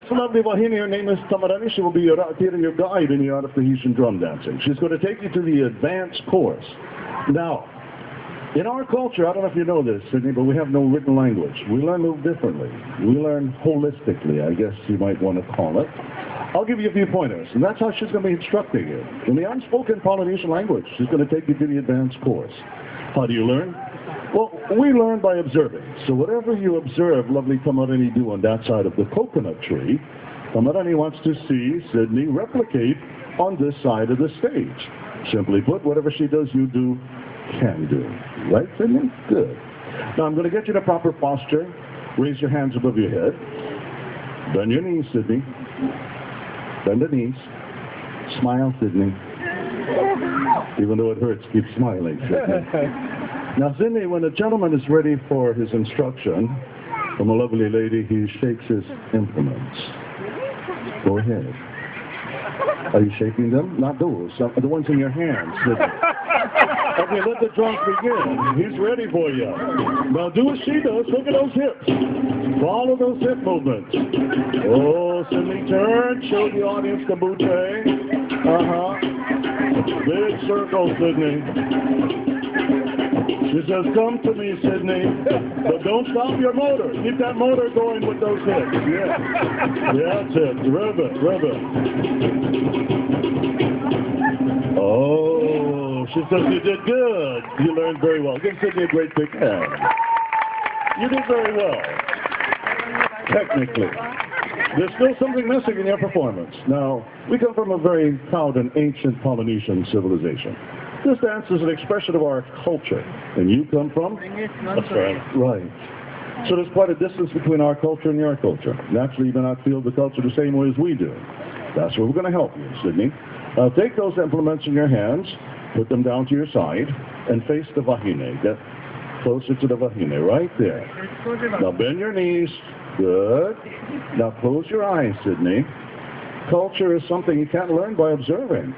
A lovely Wahine, her name is Tamarani. She will be your guide in the art of Tahitian drum dancing. She's going to take you to the advanced course. Now, in our culture, I don't know if you know this, Sydney, but we have no written language. We learn a little differently. We learn holistically, I guess you might want to call it. I'll give you a few pointers, and that's how she's going to be instructing you. In the unspoken Polynesian language, she's going to take you to the advanced course. How do you learn? Well, we learn by observing. So whatever you observe lovely Tamarani do on that side of the coconut tree, Tamarani wants to see Sydney replicate on this side of the stage. Simply put, whatever she does, you do, can do. Right, Sydney? Good. Now, I'm going to get you in a proper posture. Raise your hands above your head. Bend your knees, Sydney. Bend the knees. Smile, Sydney. Even though it hurts, keep smiling, Sydney. Now, Sydney, when a gentleman is ready for his instruction from a lovely lady, he shakes his implements. Go ahead. Are you shaking them? Not those. The ones in your hands, Sydney. Okay, let the drums begin. He's ready for you. Now, do as she does. Look at those hips. Follow those hip movements. Oh, Sydney, turn. Show the audience the bouquet. Big circle, Sydney. She says, come to me, Sydney, but don't stop your motor. Keep that motor going with those hips. Yeah, that's it. Ribbit, ribbit. Oh, she says you did good. You learned very well. Give Sydney a great big hand. You did very well. Technically. There's still something missing in your performance. Now, we come from a very proud and ancient Polynesian civilization. This dance is an expression of our culture. And you come from? Australia. Right. So there's quite a distance between our culture and your culture. Naturally, you may not feel the culture the same way as we do. That's where we're going to help you, Sydney. Take those implements in your hands, put them down to your side, and face the Wahine. Get closer to the Wahine, right there. Now bend your knees. Good. Now close your eyes, Sydney. Culture is something you can't learn by observing.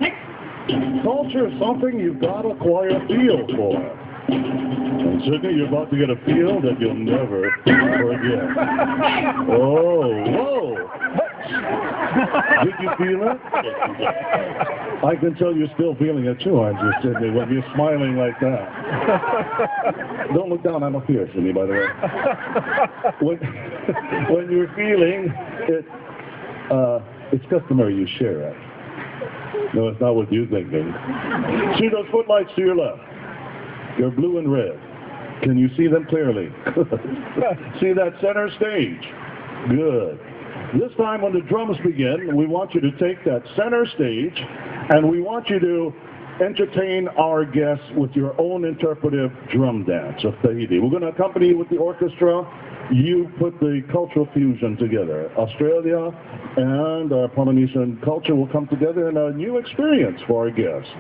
Culture is something you've got to acquire a feel for. And Sydney, you're about to get a feel that you'll never forget. Oh, whoa. Did you feel it? I can tell you're still feeling it too, aren't you, Sydney, when you're smiling like that. Don't look down, I'm up here, Sydney, by the way. When you're feeling it, it's customary you share it. No, it's not what you're thinking. See those footlights to your left? They're blue and red. Can you see them clearly? See that center stage? Good. This time when the drums begin, we want you to take that center stage and we want you to entertain our guests with your own interpretive drum dance of Tahiti. We're going to accompany you with the orchestra. You put the cultural fusion together. Australia and our Polynesian culture will come together in a new experience for our guests.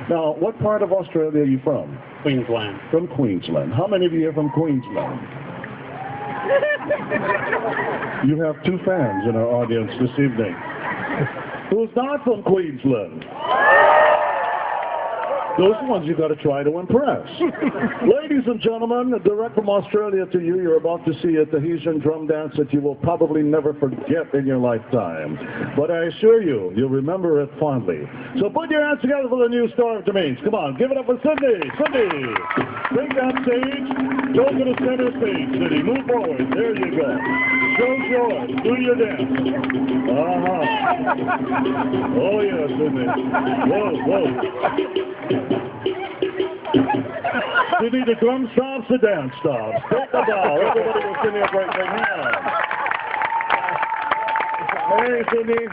Now, what part of Australia are you from? Queensland. From Queensland. How many of you are from Queensland? You have two fans in our audience this evening. Who's not from Queensland? Those are the ones you've got to try to impress. Ladies and gentlemen, direct from Australia to you, you're about to see a Tahitian drum dance that you will probably never forget in your lifetime. But I assure you, you'll remember it fondly. So put your hands together for the new star of Germaine. Come on, give it up for Sydney. Sydney, take that stage. Go to the center stage, Sydney. Move forward. There you go. Show's yours. Do your dance. Oh, yeah, Sydney. Whoa, whoa. Sydney, the drum stops, the dance stops. Take the bow. Everybody will sing up right now. Hey, Sydney.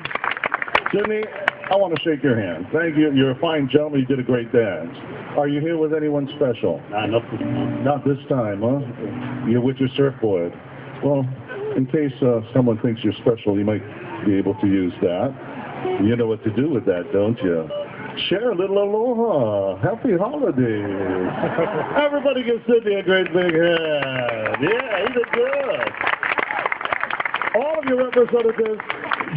Sydney, I want to shake your hand. Thank you. You're a fine gentleman. You did a great dance. Are you here with anyone special? Not this time. Not this time, huh? You're with your surfboard. Well, in case someone thinks you're special, you might be able to use that. You know what to do with that, don't you? Share a little aloha. Happy holidays. Everybody give Sydney a great big hand. Yeah, he did good. All of your representatives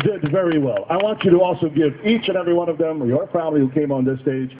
did very well. I want you to also give each and every one of them, your family who came on this stage,